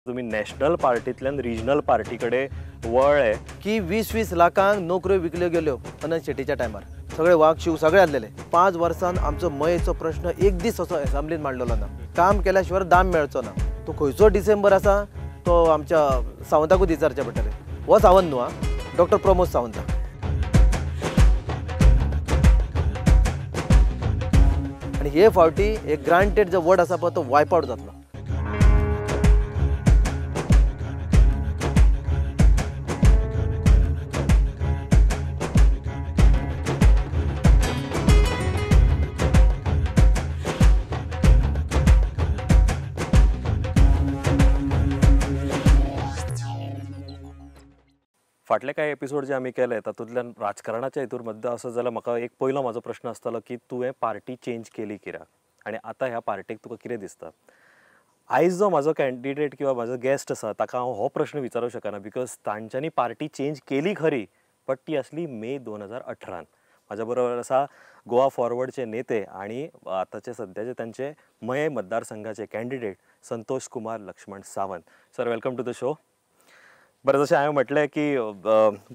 तुम्ही national पार्टींतल्यान regional पार्टीकडे वळ्ळे की 20-20 लाखांक नोकऱ्यो विकल्यो गेल्यो अनंत शेट्टीच्या टायमार सगळे वाघ शिव सगळे आसलेले 5 वर्सान आमचो मयेचो प्रश्न एक दीस असो असेंब्लीन मांडलेलो ना काम केल्या दाम मेळचो ना तो खंयचो डिसेंबर आसा तो आमच्या सावंताकूच विचारचे पडटले हो सावंत न्हू डॉक्टर प्रमोद सावंत आणि हे फावटी एक ग्रांटेड जो वर्ड आसा पळय तो वायप आउट जातलो फाटले काही एपिसोड जे आम्ही केले तातूंतल्यान राजकारणाच्या हितूर मध्य असो जाल्यार म्हाका एक पयलो म्हजो प्रश्न आसतलो की तुवें पार्टी चेंज केली कित्याक आनी आतां ह्या पार्टीक तुका कितें दिसता आयज जो म्हजो कॅन्डिडेट किंवा म्हजो गेस्ट आसा ताका हांव हो प्रश्न विचारूंक शकना बिकॉज तांच्यांनी पार्टी चेंज केली खरी बट ती आसली मे 2018 म्हाज्या बरोबर आसा गोवा फॉरवर्डचे नेते आणि आतांचे सद्याचे तांचे मये मतदारसंघाचे candidate Santosh Kumar Laxman Sawant sir welcome to the show बरें जशें हांवें म्हटलें की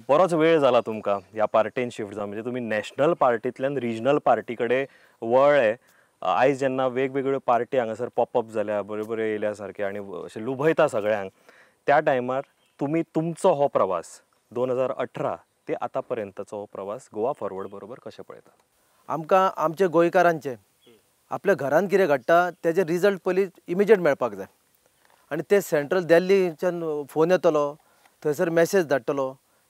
बरोच वेळ जाला तुमकां ह्या पार्टेन शिफ्ट जावन म्हणजे तुमी नॅशनल पार्टींतल्यान रिजनल पार्टी कडेन वळ्ळे आयज जेन्ना वेगवेगळ्यो पार्टी हांगासर पॉपअप जाल्या बऱ्यो बऱ्यो येयल्या सारके आनी अशें लुभयता सगळ्यांक त्या टायमार तुमी तुमचो हो प्रवास 2018 ते आतां पर्यंतचो हो प्रवास गोवा फॉरवर्ड बरोबर कशें पळयता आमकां आमचे गोंयकारांचे आपल्या घरान कितें घडटा तेजे रिजल्ट पयलीं इमिजिएट मेळपाक जाय आनी ते सेंट्रल दिल्लीच्यान फोन येतलो थंयसर मॅसेज धाडटलो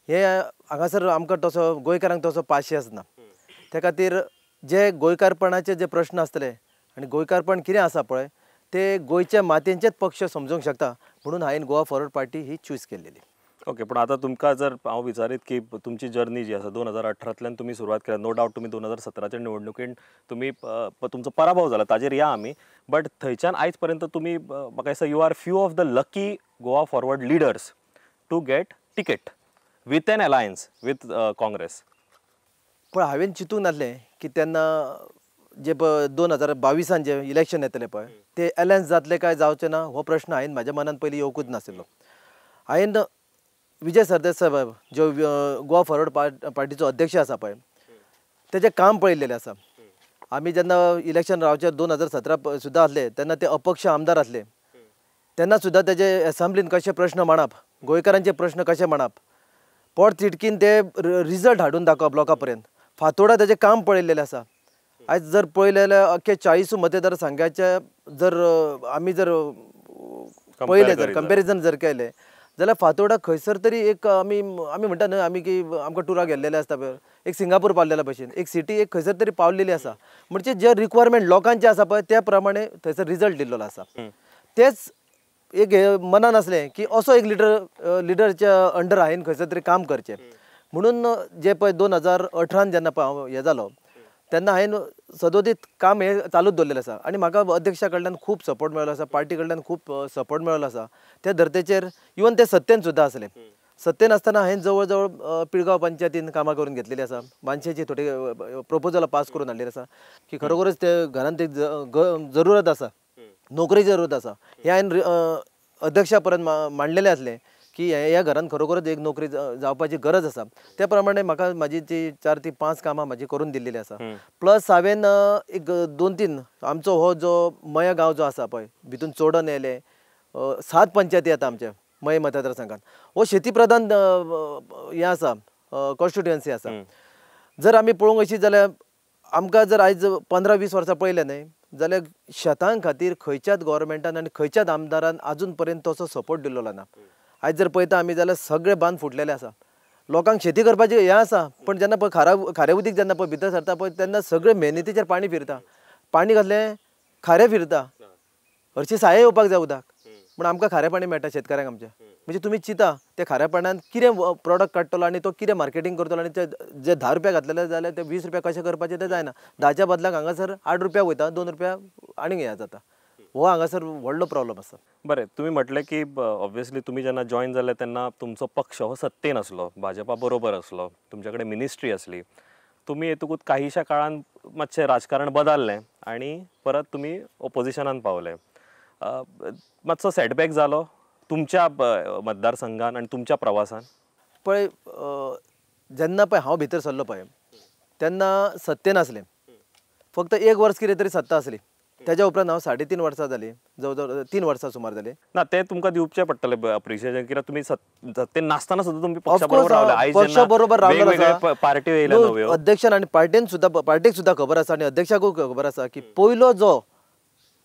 हे हांगासर आमकां तसो गोंयकारांक तसो पाशियेंस ना त्या खातीर जे गोंयकारपणाचे जे प्रश्न आसतले आनी गोंयकारपण कितें आसा पळय ते गोंयच्या मातयेंचेच पक्ष समजूंक शकता म्हणून हांवें गोवा फॉरवर्ड पार्टी ही चूज केलेली ओके पण आता तुमकां जर हांव विचारीत की तुमची जर्नी जी आसा 2018तल्यान तुमी सुरवात केल्या नो डावट तुमी 2017च्या निवडणुकीन तुमी तुमचो पराभव जाला ताजेर या आमी बट थंयच्यान आयज पर्यंत तुमी म्हाका दिसता you are few of the lucky Goa Forward leaders to get ticket with an alliance with Congress पण हांवें चिंतूंक नासलें की तेन्ना जे 2022 जे इलेक्शन येतले पळय ते अलायन्स जातले काय जावचे ना हो प्रश्न हांवें म्हाज्या मनान पयलीं येवंकूच नाशिल्लो हांवें विजय सरदेसाय साहेब जो गोवा फॉरवर्ड पार्टीचो अध्यक्ष आसा पळय तेजें काम पळयलेलें आसा आमी जेन्ना इलेक्शन रावचे 2017 सुद्दां आसले तेन्ना ते अपक्ष आमदार आसले तेन्ना सुद्दां तेजे असेंब्लीन कशे प्रश्न मांडप गोंयकारांचे प्रश्न कशे मांडप पोट तिडकीन ते रिजल्ट हाडून दाखोवप लोकां पर्यंत फातोडा तेजें काम पळयलेलें आसा आयज जर पळयलें जाल्यार अख्खे 40 मतदारसंघाचे जर आमी जर पळयलें जर कंपॅरिजन जर केलें जाल्यार फातोडा खंयसर तरी एक आमी म्हणटा न्हय आमी की आमकां टुराक गेल्लेले आसता पळय एक सिंगापूर पावलेल्या भशेन एक सिटी एक खंयसर तरी पावलेली आसा म्हणजे जे रिक्वायरमेंट लोकांचे आसा पळय त्या प्रमाणे थंयसर रिजल्ट दिल्लो आसा तेच एक मनान आसलें की असो एक लिडरच्या अंडर हांवें खंयसर तरी काम करचें म्हणून जे पळय 2018 जेन्ना पळय हांव हे जालो तेन्ना हांवें सदोदीत काम हे चालूच दवरलेलें आसा आनी म्हाका अध्यक्षा कडल्यान खूब सपोर्ट मेळ्ळो आसा पार्टी कडल्यान खूब सपोर्ट मेळ्ळो आसा त्या धर्तेचेर इवन ते सत्तेन सुद्दां आसले सत्तेन आसतना हांवें जवळ जवळ पिळगांव पंचायतीन कामां करून घेतलेली आसा मानशेची थोडी प्रपोजलां पास करून हाडलेली आसा की खरोखरच ते घरान ते जरुरत आसा नोकरीची जरूरत आसा हे हांवें अध्यक्षा पर्यंत मांडलेलें आसलें की ह्या घरान खरोखरच एक नोकरी जावपाची गरज आसा त्या प्रमाणे म्हाका म्हाजी जी 4 ते 5 कामां म्हाजी करून दिल्लेली आसा प्लस हांवें एक 2-3 आमचो हो जो मया गांव जो आसा पळय भितून चोडन येयले 7 पंचायती येता आमच्या मय मतदारसंघात हो शेती प्रधान हें आसा कॉन्स्टिट्युएन्सी आसा जर आमी पळोवंक अशी जाल्यार आमकां जर आयज 15-20 वर्सां पयलें न्हय जाल्यार शेतां खातीर खंयच्याच गव्हर्मेंटान आनी खंयच्याच आमदारान आजून पर्यंत तसो सपोर्ट दिल्लो ना आयज जर पळयता आमी जाल्यार सगळे बांद फुटलेले आसा लोकांक शेती करपाचें हें आसा पण जेन्ना पळय खारें उदीक जेन्ना पळय भितर सरता पळय तेन्ना सगळे मेहनतीचेर पाणी फिरता पाणी घातलें खारें फिरता हरशी साये येवपाक जाय उदक पूण आमकां खारें पाणी मेळटा शेतकाऱ्यांक आमच्या म्हणजे तुमी चिंता ते खाऱ्या पाण्यान कितें प्रॉडक्ट काडटलो आनी तो कितें मार्केटींग करतलो आनी ते जे 10 रुपया घातलेले जाल्यार ते 20 रुपया कशें करपाचें तें जायना 10च्या बदलाक हांगासर 8 रुपया वयता 2 रुपया आनीक हें जाता हो हांगासर व्हडलो प्रॉब्लम आसा बरें तुमी म्हटलें की ऑब्वियसली तुमी जेन्ना जॉयन जाले तेन्ना तुमचो पक्ष हो सत्तेन आसलो भाजपा बरोबर आसलो तुमचे कडेन मिनिस्ट्री आसली तुमी हेतूंत काहीशा काळान मातशें राजकारण बदललें आनी परत तुमी ऑपोजिशनान पावले मातसो सेटबॅक जालो तुमच्या मतदारसंघान आणि तुमच्या प्रवासान? पळय जेन्ना पळय हांव भितर सरलो पळय तेन्ना सत्य नासलें. फक्त 1 वर्स कितें तरी सत्ता आसली. त्याच्या उपरांत हांव 3.5 वर्सां जाली, जवळ 3 वर्सां सुमार जाली. ना ते तुमकां दिवचें पडटलें अप्रिशिएशन, कित्याक तुमी सत्तेन नासतना सुद्दां तुमी Of पक्षा course, बरोबर रावले. आयज पक्षा बरोबर रावलेलो वेगवेगळे आसा. पार्ट्यो येयल्या नव्यो. अध्यक्षान आणि पार्टीक सुद्धा खबर आसा आणि अध्यक्षाकूय खबर आसा की पयलो जो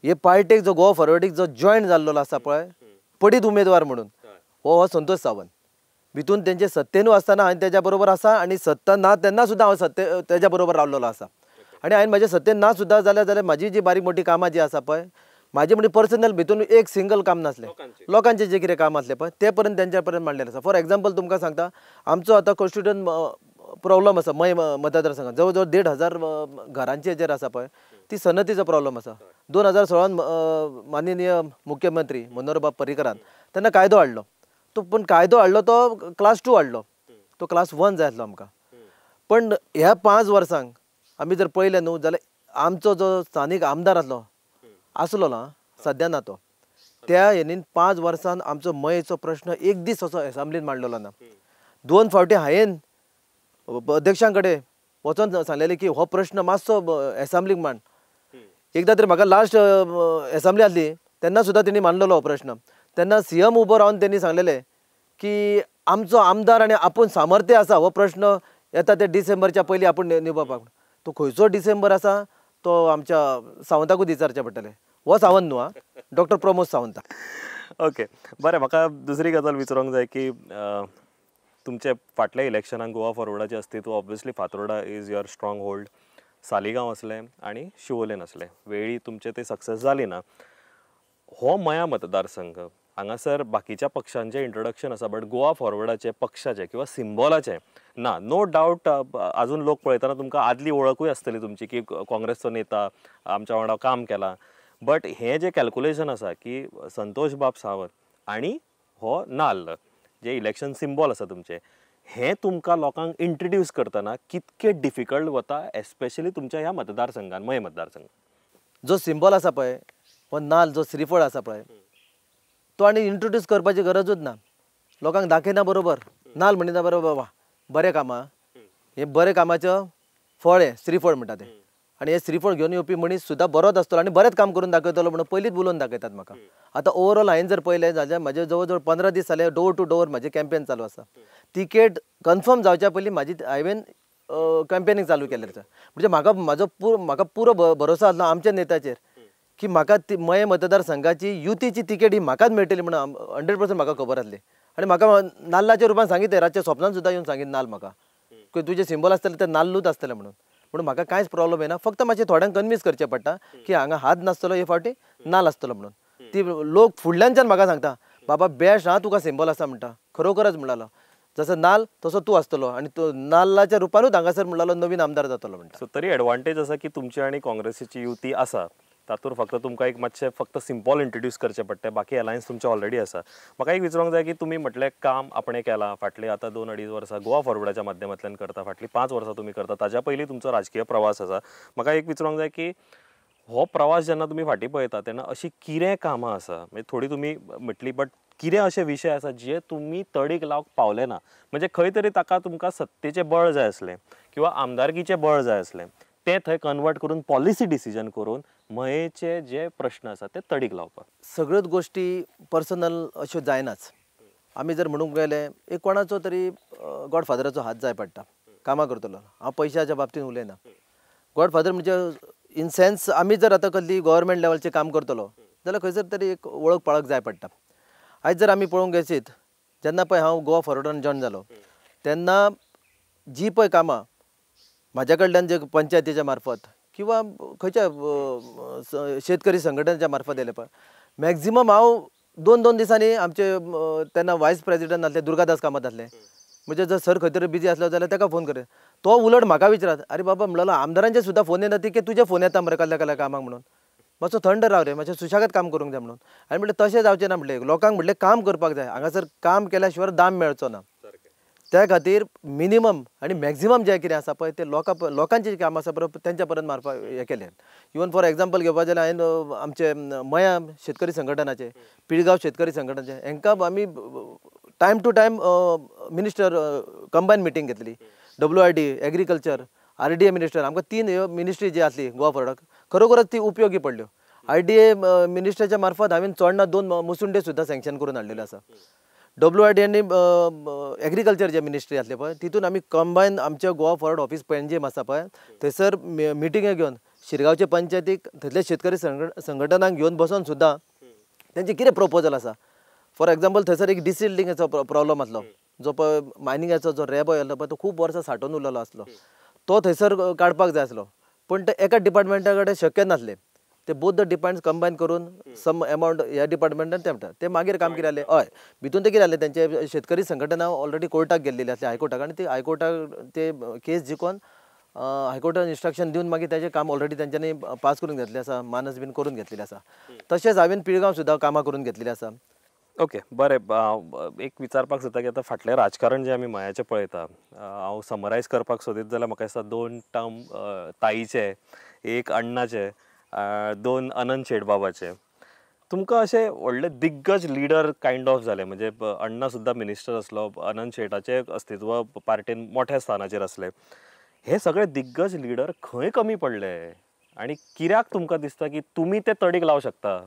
हे पार्टीक जो गोवा फॉरवर्डीक जो जॉयन जाल्लो आसा पळय पडीत उमेदवार म्हणून हो संतोष सावंत. भितून तेंचे सत्तेनूय आसतना हांवें तेज्या बरोबर आसा आणि सत्ता ना तेन्ना सुद्दां हांव सत्ते तेज्या बरोबर रावलेलो आसा. आणि हांवें म्हाजे सत्तेन ना सुद्दां जाल्यार म्हाजी जी बारीक मोठी कामां जी आसा पळय म्हाजे म्हणजे पर्सनल भितून एक सिंगल काम नासलें. लोकांचे जे कितें काम आसलें पळय ते पर्यंत तेंच्या पर्यंत मांडलेलें आसा. फॉर एग्जाम्पल तुमकां सांगता, आमचो आतां कॉन्स्टिट्युशन प्रॉब्लम आसा मय मतदारसंघात. जवळ जवळ 1,500 घरांचे हेजेर आसा पळय ती सनतीचो प्रॉब्लम आसा. 2016 माननीय मुख्यमंत्री मनोहरबाब पर्रीकरान तेन्ना कायदो हाडलो. तो पण कायदो हाडलो तो क्लास 2 हाडलो. तो क्लास 1 जाय आसलो आमकां. पण ह्या 5 वर्सांक आमी जर पळयलें न्हू जाल्यार आमचो जो स्थानीक आमदार आसलो ना सद्या ना तो, त्या हेणीन 5 वर्सान आमचो मयेचो प्रश्न एक दीस असो एसेंब्लीन मांडलेलो ना. 2 फावटी हांवें अध्यक्षां कडेन वचोन सांगलेलें की हो प्रश्न मातसो एसेंब्लीक मांड. एकदां तरी म्हाका लास्ट एसेंब्ली आसली तेन्ना सुद्दां तेणी मांडलेलो हो प्रश्न. तेन्ना सीएम उबो रावन तेणी सांगलेलें की आमचो आमदार आनी आपूण सामर्थ्य आसा हो प्रश्न येता ते डिसेंबरच्या पयलीं आपूण निवपाक. तो खंयचो डिसेंबर आसा तो आमच्या सावंताकूच विचारचें पडटलें. हो सावंत न्हू डॉक्टर प्रमोद सावंत. ओके, बरें. म्हाका दुसरी गजाल विचारूंक जाय की तुमचे फाटल्या इलेक्शनाक गोवा फॉरवर्डाचें अस्तित्व obviously Fatorda is your strong hold. Saligao असलें आनी शिवोलेन असलें. वेळी तुमचे ते सक्सेस जाली ना. हो मया मतदारसंघ हांगासर बाकीच्या पक्षांचें इंट्रोडक्शन आसा, बट गोवा फॉरवर्डाचे पक्षाचे किंवा सिंबॉलाचे ना. नो डावट आजून लोक पळयतना तुमकां आदली वळखूय आसतली तुमची की काँग्रेसचो नेता आमच्या वांगडा काम केलां. बट हें जें कॅल्क्युलेशन आसा की संतोष बाब सावंत आनी हो नाल्ल जे इलेक्शन सिंबॉल आसा तुमचें, हें तुमकां लोकांक इंट्रोड्यूस करतना कितकें डिफिकल्ट वता, एस्पेशली तुमच्या ह्या मतदारसंघान मय मतदारसंघ? जो सिंबॉल आसा पळय हो नाल्ल जो श्रीफळ आसा पळय तो आनी इंट्रोड्यूस करपाची गरजूच ना. लोकांक दाखयना बरोबर नाल्ल म्हणटा बरोबर बाबा बरें कामां हे बरें कामाचो फळ हें श्रीफळ म्हणटा तें. आनी हे श्रीफळ घेवन येवपी मनीस सुद्दां बरोच आसतलो आनी बरेंच काम करून दाखयतलो म्हणून पयलींच उलोवन दाखयतात म्हाका. आतां ओवरऑल हांवें जर पळयलें जाल्यार म्हाजे जवळ जवळ 15 दीस जाले डोर टू डोर म्हाजें कॅम्पेन चालू आसा. तिकेट कन्फर्म जावच्या पयलीं हांवें कॅम्पेनींग चालू केलें आसा. म्हणजे म्हाका पुरो भरोसा आसलो आमच्या नेत्याचेर की म्हाका मये मतदारसंघाची युतीची तिकेट ही म्हाकाच मेळटली म्हणून 100% म्हाका खबर आसली. आनी म्हाका नाल्लाच्या रुपान सांगितलें, रातच्या स्वप्नान सुद्दां येवन सांगितलें नाल्ल म्हाका की तुजें सिंबल आसतलें तें नाल्लूच आसतलें म्हणून. म्हणून म्हाका कांयच प्रॉब्लेम येना. फक्त मातशें थोड्यांक कन्विन्स करचें पडटा की हांगा हात नासतलो हे फावटी नाल्ल आसतलो म्हणून. ती लोक फुडल्यानच्यान म्हाका सांगता बाबा बेस्ट तुका सिंबल आसा म्हणटा. खरोखरच म्हणलो जसो नाल्ल तसो तूं आसतलो आनी तो नाल्लाच्या रुपानूच हांगासर म्हणलो नवीन आमदार जातलो म्हणटा. सो तरी एडवांटेज आसा की तुमची आनी काँग्रेसीची युती आसा. तातूंत फक्त तुमकां एक मातशें फक्त सिंपल इंट्रोड्यूस करचें पडटें. बाकी अलायन्स तुमचें ऑलरेडी आसा. म्हाका एक विचारूंक जाय की तुमी म्हटलें काम आपणें केलां फाटलीं आतां 2-2.5 वर्सां गोवा फॉरवर्डाच्या माध्यमांतल्यान करता. फाटलीं 5 वर्सां तुमी करता. ताच्या पयलीं तुमचो राजकीय प्रवास आसा. म्हाका एक विचारूंक जाय की हो प्रवास जेन्ना तुमी फाटीं पळयता तेन्ना अशीं कितें कामां आसा, म्हणजे थोडी तुमी म्हटली, बट कितें अशे विशय आसा जे तुमी तडीक लावंक पावले ना? म्हणजे खंय तरी ताका तुमकां सत्तेचें बळ जाय आसलें किंवा आमदारकीचें बळ जाय आसलें, तें थंय कन्वर्ट करून पॉलिसी डिसिजन करून मयेचे जे प्रश्न आसा ते तडीक लावपाक. सगळ्योच गोश्टी पर्सनल अश्यो जायनाच. आमी जर म्हणूंक गेले एक कोणाचो तरी गॉडफादराचो हात जाय पडटा कामां करतलो. हांव पयशाच्या बाबतींत उलयना. गॉडफादर म्हणजे इन सेन्स आमी जर आतां कसली गव्हर्मेंट लेवलचें काम करतलो जाल्यार खंयसर तरी एक वळख पाळख जाय पडटा. आयज जर आमी पळोवंक गेशीत जेन्ना पळय हांव गोवा फॉरवर्डान जॉयन जालो तेन्ना जी पळय कामां म्हाज्या कडल्यान जे पंचायतीच्या मार्फत किंवा खंयच्या शेतकरी संघटनेच्या मार्फत येले पळय मॅक्झिमम हांव 2-2 दिसांनी आमचे तेन्ना वायस प्रेजिडंट आसले दुर्गादास कामत आसले. म्हणजे जर सर खंय तरी बिजी आसलो जाल्यार ताका फोन करे. तो उलट म्हाका विचारत अरे बाबा म्हणलो आमदारांचे सुद्दां फोन येना ती की तुजे फोन येता मरे कसल्या कामाक म्हणून. मातसो थंड राव रे, मातशें सुशागत काम करूंक जाय म्हणून. आनी म्हणलें तशें जावचें ना. म्हणलें लोकांक म्हणलें काम करपाक जाय. हांगासर काम केल्या शिवाय दाम मेळचो ना. त्या खातीर मिनिमम आणि मॅक्झिमम जे कितें आसा पळय ते लोकांचे काम आसा पळय तेंच्या पर्यंत मारपाक हें केलें. इवन फॉर एग्जाम्पल घेवपाक जाल्यार हांवें आमचे मया शेतकरी संघटनाचे, पिळगांव शेतकरी संघटनाचे हांकां आमी time to time minister combine meeting घेतली. WRD, एग्रीकल्चर, RDA मिनिस्टर, आमकां 3 ह्यो मिनिस्ट्री जी आसली गोवा फॉरवर्डाक खरोखरच ती उपयोगी पडल्यो. RDA मिनिस्टरच्या मार्फत हांवें चोडणा 2 मुसुंडे सुद्दां सँक्शन करून हाडलेले आसा. WRD आनी एग्रीकल्चर जे मिनिस्ट्री आसले पळय तितून आमी कंबायन आमच्या गोवा फॉरवर्ड ऑफिस पणजेम आसा पळय थंयसर मिटिंगे घेवन शिरगांवचे पंचायतीक थंयसले शेतकरी संघटनांक घेवन बसोन सुद्दां तेंचे कितें प्रपोजल आसा. फॉर एग्जाम्पल थंयसर एक डिसिल्डिंगाचो प्रॉब्लम आसलो जो पळय मायनिंगाचो जो रॅबो येयल्लो पळय तो खूब वर्सां सांठोवन उरलेलो आसलो. तो थंयसर काडपाक जाय आसलो पूण ते एका डिपार्टमेंटा कडेन शक्य नासलें. ते बोथ द डिपार्टमेंट्स कंबायन करून सम अमावंट ह्या डिपार्टमेंटान ते म्हणटा ते मागीर काम कितें जालें हय भितून ते कितें जालें तेंचे शेतकरी संघटना ऑलरेडी कोर्टाक गेल्लेली आसली हायकोर्टाक आनी ती हायकोर्टाक ते केस जिखोन हायकोर्टान इन्स्ट्रक्शन दिवन मागीर तेजें काम ऑलरेडी तेंच्यांनी पास करून घेतलें आसा, मानस बीन करून घेतलेलें आसा. तशेंच हांवें पिळगांव सुद्दां कामां करून घेतलेलीं आसा. ओके बरें. एक विचारपाक सोदता की आतां फाटलें राजकारण जें आमी मयाचें पळयता हांव समरायज करपाक सोदीत जाल्यार म्हाका दिसता 2 टर्म ताईचे, एक अण्णाचे, 2 अनंत शेटबाबाचे. तुमकां अशें व्हडले दिग्गज लिडर कायंड ऑफ जाले म्हणजे अण्णा सुद्दां मिनिस्टर आसलो, अनंत शेटाचें अस्तित्व पार्टीन मोठ्या स्थानाचेर असलें. हे सगळे दिग्गज लिडर खंय कमी पडले आनी कित्याक तुमकां दिसता की तुमी ते तडीक लावंक शकता?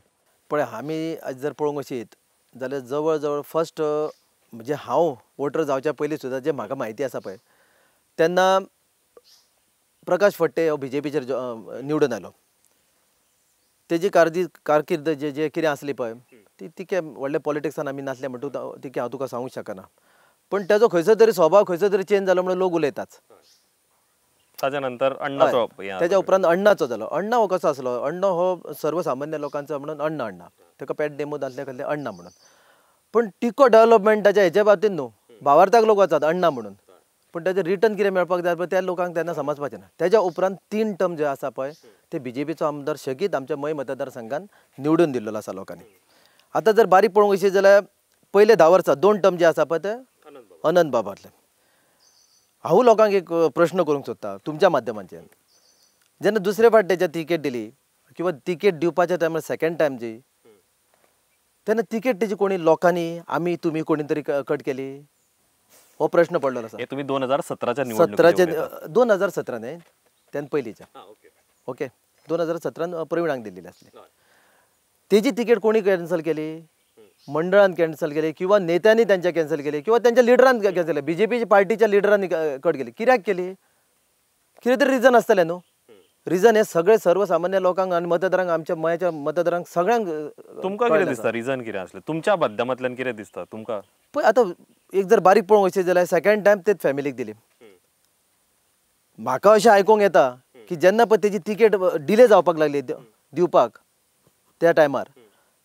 पळय आमी आज जर पळोवंक वशीत जाल्यार जवळ जवळ फर्स्ट म्हणजे हांव वोटर जावच्या पयलीं सुद्दां जे म्हाका म्हायती आसा पळय तेन्ना प्रकाश फडते हो BJPचेर निवडून आयलो. तेजी कारकीर्द जे कितें आसली पळय ती तिके व्हडले पॉलिटिक्सान आमी नासले म्हणटून तिके हांव तुका सांगूंक शकना. पण तेजो खंयचो तरी स्वभाव खंयचो तरी चेंज जालो म्हणून लोक उलयताच. ताच्या नंतर अण्णाचो तेच्या उपरांत अण्णाचो जालो. अण्णा हो कसो आसलो, अण्णा हो सर्वसामान्य लोकांचो म्हणून अण्णा ताका पेट डेमो दासले खातीर अण्णा म्हणून. पण टिको डेव्हलपमेंटाच्या हेच्या बाबतींत न्हू भावार्थाक लोक वतात अण्णा म्हणून पण तेजें रिटर्न कितें मेळपाक जाय पळय त्या लोकांक तेन्ना समजपाचें ना. तेच्या उपरांत 3 टर्म जे आसा पळय ते BJPचो आमदार शगीत आमच्या मय मतदारसंघान निवडून दिल्लो आसा लोकांनी. आतां जर बारीक पळोवंक वचशीत जाल्यार पयले 10 वर्सां 2 टर्म जे आसा पळय ते अनंत बाबातले. हांव लोकांक एक प्रश्न करूंक सोदता तुमच्या माध्यमांतल्यान. जेन्ना दुसरे फावट तेच्या तिकेट दिली किंवा तिकेट दिवपाच्या टायमार सेकंड टायम जी तेन्ना तिकेट तेजी कोणी लोकांनी आमी तुमी कोणी तरी कट केली हो प्रश्न पडलेलो आसा. हे तुम्ही 2017च्या 2017 न्हय तेन्ना पयलींच्या ओके 2017 प्रवीणाक दिल्ली आसली. तेजी तिकेट कोणी कॅन्सल केली? मंडळान कॅन्सल केली किंवा नेत्यांनी त्यांच्या कॅन्सल केली किंवा त्यांच्या लिडरान कॅन्सल केली. BJP पार्टीच्या लिडरांनी कट केली. कित्याक केली? कितें तरी रिजन आसतलें न्हू. रिजन हे सगळे सर्वसामान्य लोकांक आणि मतदारांक आमच्या मयाच्या मतदारांक सगळ्यांक तुमकां कितें दिसता रिजन कितें आसलें तुमच्या माध्यमांतल्यान कितें दिसता तुमकां? पळय आतां एक जर बारीक पळोवंक वचशीत जाल्यार सेकंड टायम तेच फॅमिलीक दिली. म्हाका अशें आयकूंक येता की जेन्ना पळय तेजी तिकेट डिले जावपाक लागली दिवपाक त्या टायमार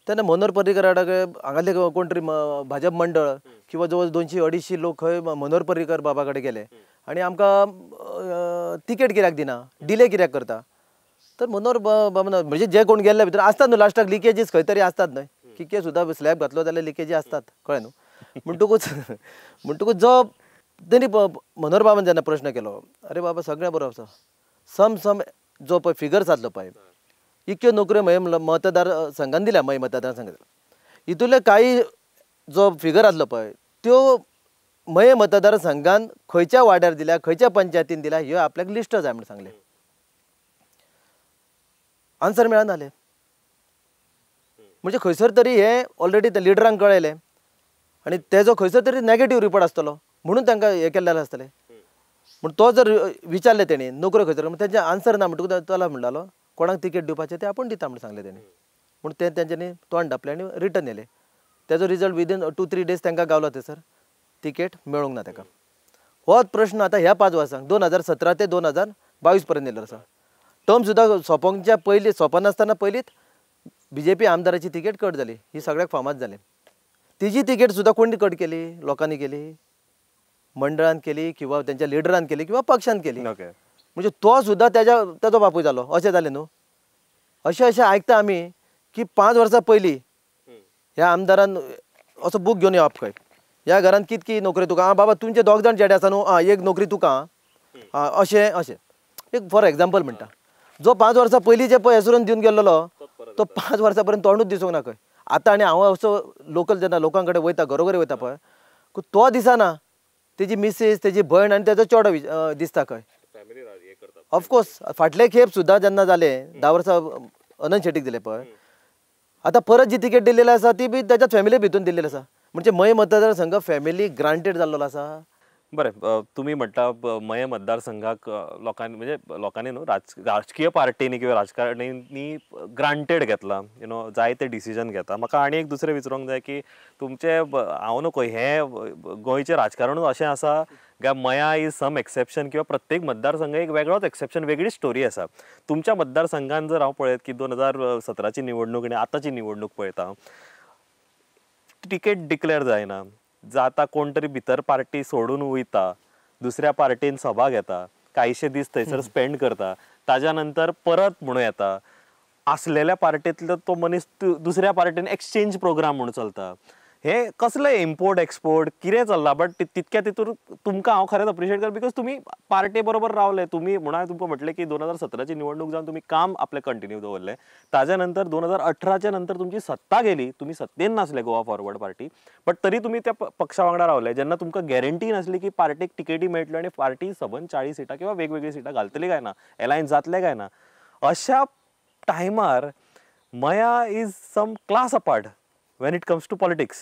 तेन्ना मनोहर पर्रीकर हांगातले कोण तरी भाजप मंडळ किंवा जवळ 200-250 लोक खंय मनोहर पर्रीकर बाबा कडेन गेले आनी आमकां तिकेट कित्याक दिना डिले कित्याक करता. तर मनोहर बाबा म्हणजे जे कोण गेल्ले भितर आसतात न्हू लास्टाक लिकेजीस खंय तरी आसतात न्हय किके सुद्दां स्लॅब घातलो जाल्यार लिकेजी आसतात कळ्ळें न्हू. म्हणटकूच जो तेणी मनोहर बाबान जेन्ना प्रश्न केलो अरे बाबा सगळें बरोबर आसा सम जो पळय फिगर्स आसलो पळय इतक्यो नोकऱ्यो मय मतदार संघान दिल्या मय मतदार संघान हितूंतले काही जो फिगर आसलो पळय त्यो मय मतदार संघान खंयच्या वाड्यार दिल्या खंयच्या पंचायतीन दिल्या ह्यो आपल्याक लिस्ट जाय म्हणून सांगलें. आन्सर मेळना जालें. म्हणजे खंयसर तरी हे ऑलरेडी त्या लिडरांक कळयलें आनी तेजो खंयसर तरी नॅगेटीव रिपोर्ट आसतलो म्हणून तांकां हें केल्लें आसतलें. म्हण तो जर विचारलें तेणी नोकऱ्यो खंयसर तेजें आन्सर ना म्हणटकूच तो म्हणटालो कोणाक तिकेट दिवपाचें तें आपूण दिता म्हणून सांगलें तेणी. पूण तें तेंच्यांनी तोंड धापलें आनी रिटर्न येलें. तेजो रिजल्ट विदीन 2-3 डेज तांकां गावलो थंयसर तिकेट मेळूंक ना ताका. होच प्रश्न आतां ह्या 5 वर्सांक 2017 ते 2022 पर्यंत येयल्लो आसा. टर्म सुद्दां सोंपोवच्या पयलीं सोंपनासतना पयलींच BJP आमदाराची तिकेट कट जाली. ही सगळ्याक फामाद जालें. तिजी तिकेट सुद्दां कोणी कट केली? लोकांनी केली, मंडळान केली किंवा तेंच्या लिडरान केली किंवा पक्षान केली. म्हणजे तो सुद्दां तेजो बापूय जालो अशें जालें न्हू. अशें आयकता आमी की 5 वर्सां पयलीं ह्या आमदारान असो बूक घेवन येवप खंय ह्या घरान कितकी नोकरी तुका आं बाबा तुमचे दोग जाण चेडे आसा न्हू आं एक नोकरी तुका आं अशें अशें एक फॉर एग्जाम्पल म्हणटा जो 5 वर्सां पयलीं जे पळय एसुरून दिवन गेल्लो तो 5 वर्सां पर्यंत तोंडूच दिसूंक ना खंय आतां आनी हांव असो लोकल जेन्ना लोकां कडेन वयता घरोघरी वयता पळय तो दिसना तेजी मिसीस तेजी भयण आनी तेजो चेडो दिसता खंय ऑफकोर्स फाटले खेप सुद्दां जेन्ना जाले 10 वर्सां अनंत शेट्टीक दिले पळय आतां परत जी तिकेट दिल्ली आसा ती बी त्याच्या फॅमिली भितून दिल्ली आसा म्हणजे मय मतदारसंघ फॅमिली ग्रांटेड जाल्लो आसा बरें तुम्ही म्हणटा मये मतदारसंघाक लोकांनी म्हणजे लोकांनी न्हू राजकीय पार्टीनी किंवा राजकारण्यांनी ग्रांटेड घेतला यु नो जाय ते डिसिजन घेता म्हाका आनी एक दुसरें विचारूंक जाय की तुमचे हांव नको हें गोंयचें राजकारणूच अशें आसा काय मया इज सम एक्सेप्शन किंवा प्रत्येक मतदारसंघ एक वेगळोच एक्सेप्शन वेगळी स्टोरी आसा तुमच्या मतदारसंघान जर हांव पळयत की 2017ची निवडणूक आनी आतांची निवडणूक पळयता टिकेट डिक्लेअर जायना जाता कोण तरी भितर पार्टी सोडून वयता दुसऱ्या पार्टीन सभा घेता कांयशे दीस थंयसर स्पेंड करता ताज्या नंतर परत म्हणून येता आसलेल्या पार्टींतलो तो मनीस दुसऱ्या पार्टीन एक्सचेंज प्रोग्राम म्हणून चलता हे कसले इम्पोर्ट एक्सपोर्ट कितें चल्लां बट तितक्या तितूर तुमकां हांव खरेंच अप्रिशिएट कर बिकॉज तुमी पार्टी बरोबर रावले तुमी म्हणून हांवें तुमकां म्हटलें की 2017ची निवडणूक जावन तुमी काम आपलें कंटिन्यू दवरलें ताज्या नंतर 2018च्या नंतर तुमची सत्ता गेली तुमी सत्तेन नासले गोवा फॉरवर्ड पार्टी बट तरी तुमी त्या पक्षा वांगडा रावले जेन्ना तुमकां गॅरंटी नासली की पार्टीक टिकेटी मेळटल्यो आनी पार्टी सबंद 40 सिटां किंवा वेगवेगळी सिटां घालतली काय ना एलायन्स जातले काय ना अशा टायमार मया is some class apart when it comes to politics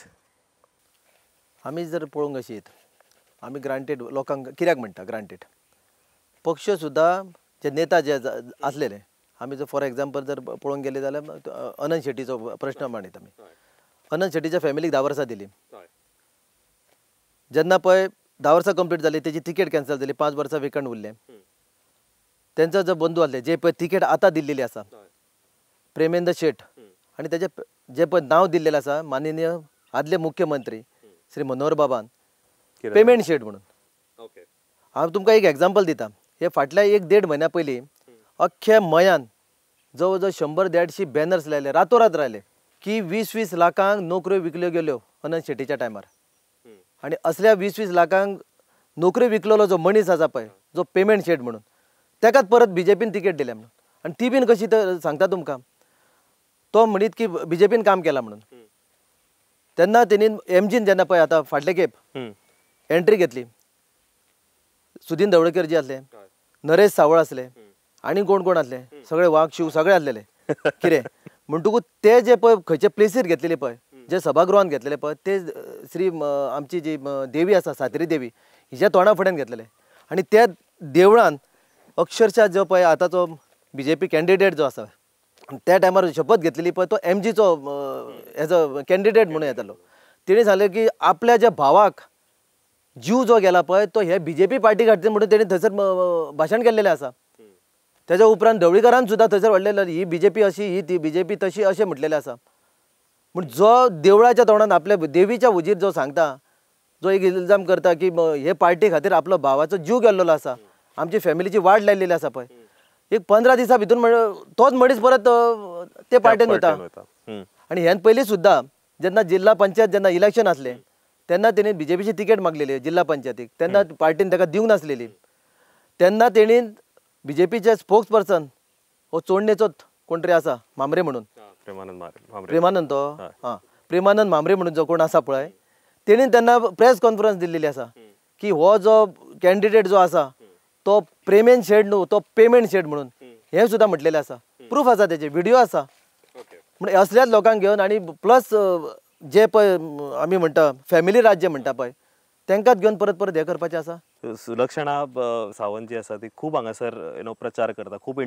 आमी जर पळोवंक अशी आमी ग्रांटेड लोकांक कित्याक म्हणटा ग्रांटेड पक्ष सुद्दां जे नेता जे आसलेले आमी जर फॉर एग्जाम्पल जर पळोवंक गेले जाल्यार अनंत शेट्टीचो प्रश्न मांडयता आमी अनंत शेट्टीच्या फॅमिलीक 10 वर्सां दिली जेन्ना पळय 10 वर्सां कंप्लीट जाली तेजी तिकेट कॅन्सल जाली 5 वर्सां वेकंट उरले तेंचो जो बंधू आसले जे पळय तिकेट आतां दिल्लेली आसा प्रेमेंद्र शेट आनी तेजे जे पळय नांव दिल्लेलें आसा माननीय आदले मुख्यमंत्री श्री मनोहर बाबान पेमेंट शेट म्हणून हांव तुमकां एक एग्जाम्पल दिता हे फाटल्या 1-1.5 म्हयन्या पयलीं अख्ख्या मयान जवळ जवळ 100-150 बॅनर्स लायले रातोरात रावले की 20-20 लाखांक नोकऱ्यो विकल्यो गेल्यो अनंत शेट्टीच्या टायमार आनी असल्या 20-20 लाखांक नोकऱ्यो विकलेलो जो मनीस आसा पळय जो पेमेंट शेट म्हणून तेकाच परत बीजेपीन तिकेट दिल्या म्हणून आनी ती बीन कशी तर सांगता तुमकां तो म्हणीत की बीजेपीन काम केलां म्हणून तेन्ना तेणी एमजीन जेन्ना पळय आतां फाटले खेप एंट्री घेतली सुदीन ढवळकर जी आसले नरेश सावळ आसले आनी कोण कोण आसले सगळे वाघ शिव सगळे आसलेले कितें म्हणटकूच ते जे पळय खंयचे प्लेसीर घेतलेले पळय जे सभागृहान घेतलेले पळय ते श्री आमची जी देवी आसा सातेरी देवी हिच्या तोंडा फुड्यान घेतलेले आनी त्या देवळान अक्षरशः जो पळय आतांचो बीजेपी कॅन्डिडेट जो आसा त्या टायमार शपथ घेतलेली पळय तो एमजीचो एज अ कॅन्डिडेट म्हणून येतालो तेणी सांगलें की आपल्या ज्या भावाक जीव जो गेला पळय तो हे बीजेपी पार्टी खातीर म्हणून तेणी थंयसर भाशण केल्लेलें आसा तेज्या उपरांत ढवळीकरान सुद्दां थंयसर व्हडलें ही बीजेपी अशी ही ती बीजेपी तशी अशें म्हटलेलें आसा पूण जो देवळाच्या तोंडान आपल्या देवीच्या हुजीर जो सांगता जो एक इल्जाम करता की हे पार्टी खातीर आपलो भावाचो जीव गेल्लो आसा आमची फॅमिलीची वाट लायलेली आसा पळय एक 15 दिसां भितर तोच मनीस परत ते पार्टीन वता आनी ह्यान पयलीं सुद्दां जेन्ना जिल्हा पंचायत जेन्ना इलेक्शन आसलें तेन्ना तेणी बीजेपीची तिकेट मागलेली जिल्हा पंचायतीक तेन्ना पार्टीन ताका दिवंक नासलेली तेन्ना तेणी बीजेपीचे स्पोक्स पर्सन हो चोडणेचोच कोण तरी आसा मांबरे म्हणून प्रेमानंद तो हां प्रेमानंद मांबरे म्हणून जो कोण आसा पळय तेणी तेन्ना प्रेस कॉन्फरन्स दिल्ली आसा की हो जो कॅन्डिडेट जो आसा तो प्रेमेंट शेड न्हू तो पेमेंट शेड म्हणून हे सुद्दां म्हटलेलें आसा प्रूफ आसा तेजे व्हिडिओ आसा म्हणजे असल्याच लोकांक घेवन आनी प्लस जे पळय आमी म्हणटा फॅमिली राज्य म्हणटा पळय तांकांच घेवन परत परत हे करपाचें आसा सुलक्षणा सावंत जी आसा ती खूब हांगासर प्रचार करता खूब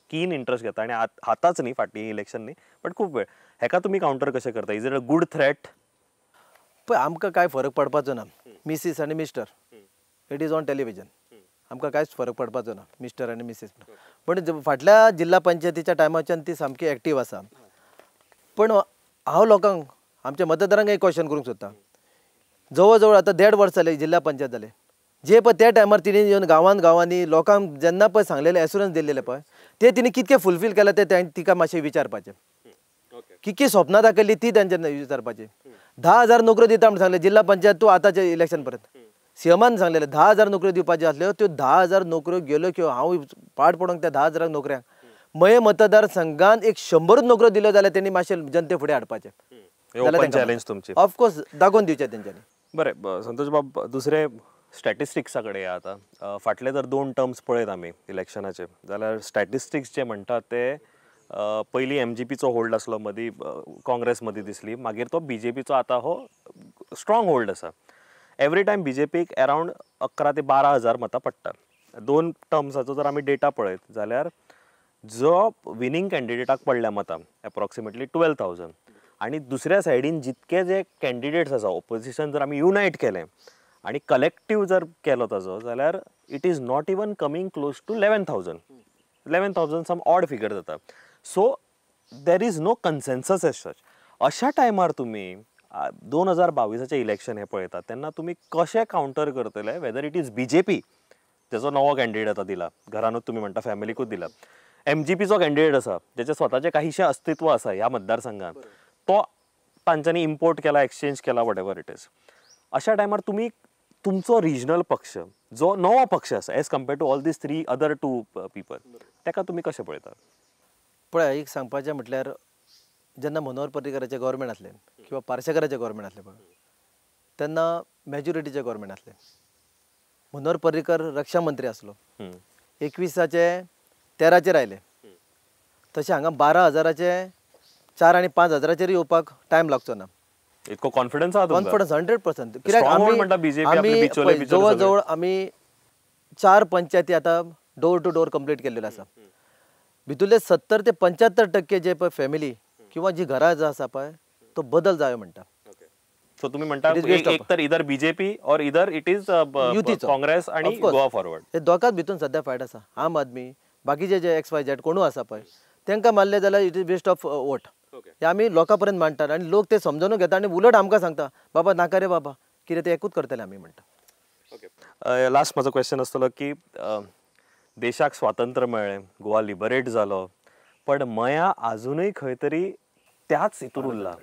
कीन इंट्रस्ट घेता आनी आतांच न्ही फाटीं इलेक्शन न्ही बट खूब वेळ हेका तुमी कावंटर कशें करता is it a good threat पळय आमकां कांय फरक पडपाचो ना मिसीस आनी mister it is on television आमकां कांयच फरक पडपाचो ना मिस्टर आनी मिसीस पण फाटल्या जिल्हा पंचायतीच्या टायमाच्यान ती सामकी एक्टीव आसा पण हांव लोकांक आमच्या मतदारांक एक क्वेश्चन करूंक सोदता जवळ जवळ आतां 1.5 वर्स जाले जिल्हा पंचायत जाले जे पळय त्या टायमार तिणी येवन गांवांनी लोकांक जेन्ना पळय सांगलेले एश्युरन्स दिल्लेले पळय ते तिणी कितके फुलफील केले ते तिका मातशें विचारपाचें कितकी स्वप्नां दाखयली ती तेंच्यांनी विचारपाची 10,000 नोकऱ्यो दिता म्हणून सांगले जिल्हा पंचायत तूं आतांच्या इलेक्शन पर्यंत सीएमान सांगलेले 10,000 नोकऱ्यो दिवपाच्यो आसल्यो त्यो 10,000 नोकऱ्यो गेल्यो किंवा हांव पाड पडोंक त्या 10,000 नोकऱ्यांक मये मतदारसंघात एक 100 नोकऱ्यो दिल्यो जाल्यार त्यांनी मातशे जनते फुडें हाडपाचे ओपन चॅलेंज तुमची ऑफकोर्स दाखोवन दिवचे तेंच्यांनी. बरें संतोष बाब दुसरे स्टॅटिस्टिक्सा कडेन या आतां फाटले जर 2 टर्म्स पळयत आमी इलेक्शनाचे जाल्यार स्टॅटिस्टिक्स जे म्हणटा ते पयलीं MGPचो होल्ड आसलो मदीं काँग्रेस मदीं दिसली मागीर तो BJPचो आतां हो स्ट्रॉंग होल्ड आसा. एवरी टायम BJPक अरावंड 11 ते 12,000 मतां पडटा. 2 टर्म्साचो जर आमी डेटा पळयत जाल्यार जो विनींग कॅन्डिडेटाक पडल्या मतां एप्रॉक्सिमेटली 12,000 आणि दुसऱ्या सायडीन जितके जे कॅन्डिडेट्स आसा ऑपोजिशन जर आमी युनायट केलें आणि कलेक्टीव जर केलो ताजो जाल्यार it is not even coming close to 11,000 some odd figure जाता. So there is no consensus as such. अशा टायमार तुमी 2022चे इलेक्शन हे पळयतात तेन्ना तुमी कशें कावंटर करतले वेदर इट इज BJP जेचो नवो कॅन्डिडेट आतां दिला घरानूच तुमी म्हणटा फॅमिलीकूच दिला MGPचो कॅन्डिडेट आसा जेचे स्वताचे काहीशें अस्तित्व आसा ह्या मतदारसंघात तो तांच्यांनी इम्पोर्ट केला एक्सचेंज केला वॉट एवर इट इज. अशा टायमार तुमी तुमचो रिजनल पक्ष जो नवो पक्ष आसा as compared to all these 3 other 2 people ताका तुमी कशें पळयतात? पळय एक सांगपाचें म्हटल्यार जेन्ना मनोहर पर्रीकराचें गव्हर्मेंट आसलें किंवा पार्सेकराचें गव्हर्मेंट आसलें पळय तेन्ना मेजॉरिटीचें गव्हर्मेंट आसलें. मनोहर पर्रीकर रक्षा मंत्री आसलो 21चे 13चेर आयले तशें हांगा 12,000चे 4 आनी 5,000चेर येवपाक टायम लागचो ना. इतको कॉन्फिडन्स आहा तुमकां? कॉन्फिडन्स 100%. कित्याक आमी जवळ जवळ आमी 4 पंचायती आतां डोर टू डोर कंप्लीट केल्लेलो आसा. भितुरले 70 ते 75% जे पळय फॅमिली किंवा जी घरां जो आसा पळय तो बदल जायो म्हणटा. सो तुम्ही म्हणता एक तर इधर BJP और इधर इट इज काँग्रेस आणि गोवा फॉरवर्ड हे दोगांच भितून सध्या फायट आसा. आम आदमी बाकीचे जे XYZ कोणू आसा पळय तांकां मारले जाल्यार it is waste of vote. हे आमी लोकां पर्यंत मांडटात आनी लोक ते समजून घेता आनी उलट आमकां सांगता बाबा नाका रे बाबा कितें ते एकूच करतले आमी म्हणटा. लास्ट म्हजो क्वेश्चन आसतलो की देशाक स्वातंत्र्य मेळ्ळें गोवा लिबरेट जालो पण मया अजूनय खंय तरी त्याच हितूर उरला.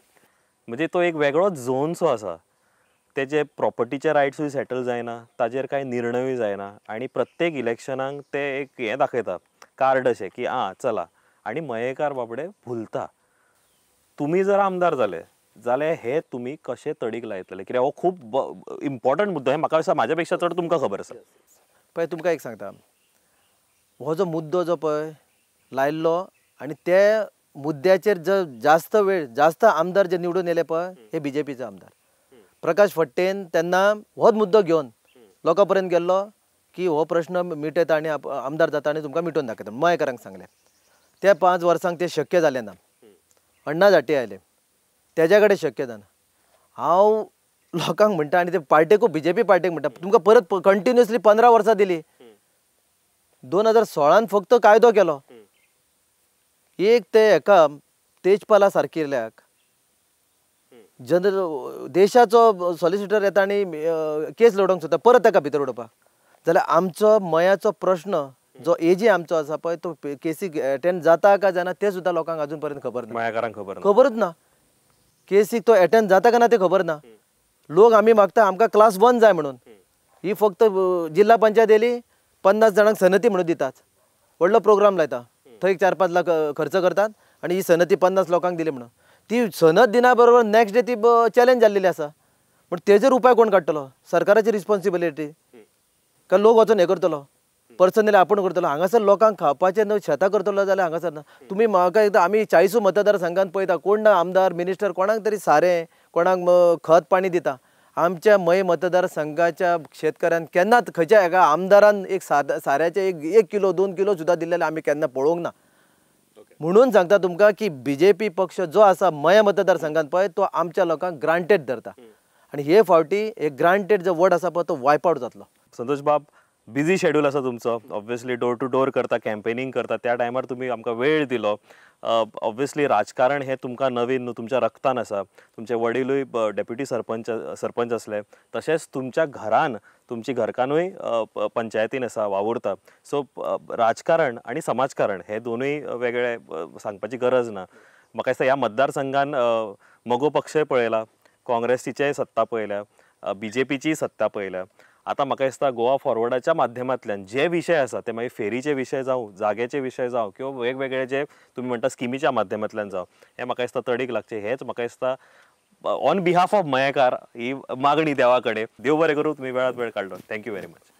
म्हणजे तो एक वेगळो झोनसो आसा तेजे प्रॉपर्टीचे रायट्सूय सेटल जायना ताजेर कांय निर्णयूय जायना आनी प्रत्येक इलेक्शनाक ते एक हें दाखयता कार्ड अशें की चला आनी मयेकार बाबडे भुलता. तुमी जर आमदार जाले जाल्यार हे तुमी कशें तडीक लायतले कित्याक हो खूब इम्पॉर्टंट मुद्दो हे म्हाका दिसता म्हाज्या पेक्षा चड तुमकां खबर आसा. पळय तुमकां एक सांगता हो जो मुद्दो जो पळय लायल्लो आनी ते मुद्द्याचेर जो जास्त वेळ जास्त आमदार जे निवडून येले पळय हे BJPचे आमदार. प्रकाश फडटेन तेन्ना होच मुद्दो घेवन लोकां पर्यंत गेल्लो की हो प्रश्न मिटयता आनी आमदार जाता आनी तुमकां मिटोवन दाखयता मयेकारांक सांगलें. ते 5 वर्सांक ते शक्य जालें ना. अण्णा झांटे आयले तेज्या कडेन शक्य जाना. हांव लोकांक म्हणटा आनी ते पार्टेकू BJP पार्टेक म्हणटा तुमकां परत कंटिन्युअसली 15 वर्सां दिली. 2016 फक्त कायदो केलो एक ते हेका तेजपाला सारकिल्ल्याक जनरल देशाचो सॉलिसिटर येता आनी केस लडोवंक सोदता परत ताका भितर उडोवपाक जाल्यार आमचो मयाचो प्रश्न जो एजी आमचो आसा पळय तो केसीक अटेंड जाता काय जाना ते सुद्दां लोकांक अजून पर्यंत खबर ना. मयाकारांक खबरच ना केसीक तो अटेंड जाता काय ना ते खबर ना. लोक आमी मागता आमकां क्लास 1 जाय म्हणून ही फक्त जिल्हा पंचायत येयली 50 जाणांक सनती म्हणून दितात व्हडलो प्रोग्राम लायता थंय 4-5 लाख खर्च करतात आनी ही सनती 50 लोकांक दिली म्हणून ती सनत दिना बरोबर नेक्स्ट डे ती चॅलेंज जाल्लेली आसा. पण तेजेर उपाय कोण काडटलो? सरकाराची रिस्पॉन्सिबिलिटी काय लोक वचून हे करतलो पर्सनली आपूण करतलो? हांगासर लोकांक खावपाचें न्हय शेतां करतलो जाल्यार हांगासर ना. तुमी म्हाका एकदां आमी 40 मतदारसंघात पळयता कोण ना आमदार मिनिस्टर कोणाक तरी सारें कोणाक खत पाणी दिता. आमच्या मय मतदारसंघाच्या शेतकऱ्यांक केन्नाच खंयच्या एका आमदारान एक साऱ्याचे 1 किलो 2 किलो सुद्दां दिल्लेले आमी केन्ना पळोवंक ना. म्हणून सांगता तुमकां की BJP पक्ष जो आसा मया मतदारसंघात पळय तो आमच्या लोकांक ग्रांटेड धरता आनी हे फावटी एक ग्रांटेड जो वर्ड आसा पळय तो वायप आउट जातलो. संतोष बाब बिजी शेड्यूल आसा तुमचो ऑब्वियसली डोर टू डोर करता कॅम्पेनिंग करता त्या टायमार तुम्ही आमकां वेळ दिलो. ऑब्वियसली राजकारण हे तुमकां नवीन न्हू तुमच्या रक्तान आसा. तुमचे वडीलूय डेप्युटी सरपंच आसले तशेंच तुमच्या घरान तुमची घरकान्नूय पंचायतीन आसा वावुरता. सो राजकारण आनी समाजकारण हे दोनूय वेगळे सांगपाची गरज ना. म्हाका दिसता ह्या मतदारसंघान मगो पक्षय पळयला काँग्रेसीचेय सत्ता पळयल्या, BJPची सत्ता पळयल्या. आतां म्हाका दिसता गोवा फॉरवर्डाच्या माध्यमांतल्यान जे विशय आसा ते मागीर फेरीचे विशय जावं, जाग्याचे विशय जावं किंवा वेगवेगळे जे तुमी म्हणटा स्किमीच्या माध्यमांतल्यान जावं, हे म्हाका दिसता तडीक लागचे. हेच म्हाका दिसता ऑन बिहाफ ऑफ मयेकार ही मागणी देवा कडेन. देव बरें करूं, तुमी वेळांत वेळ काडलो. Thank you very much.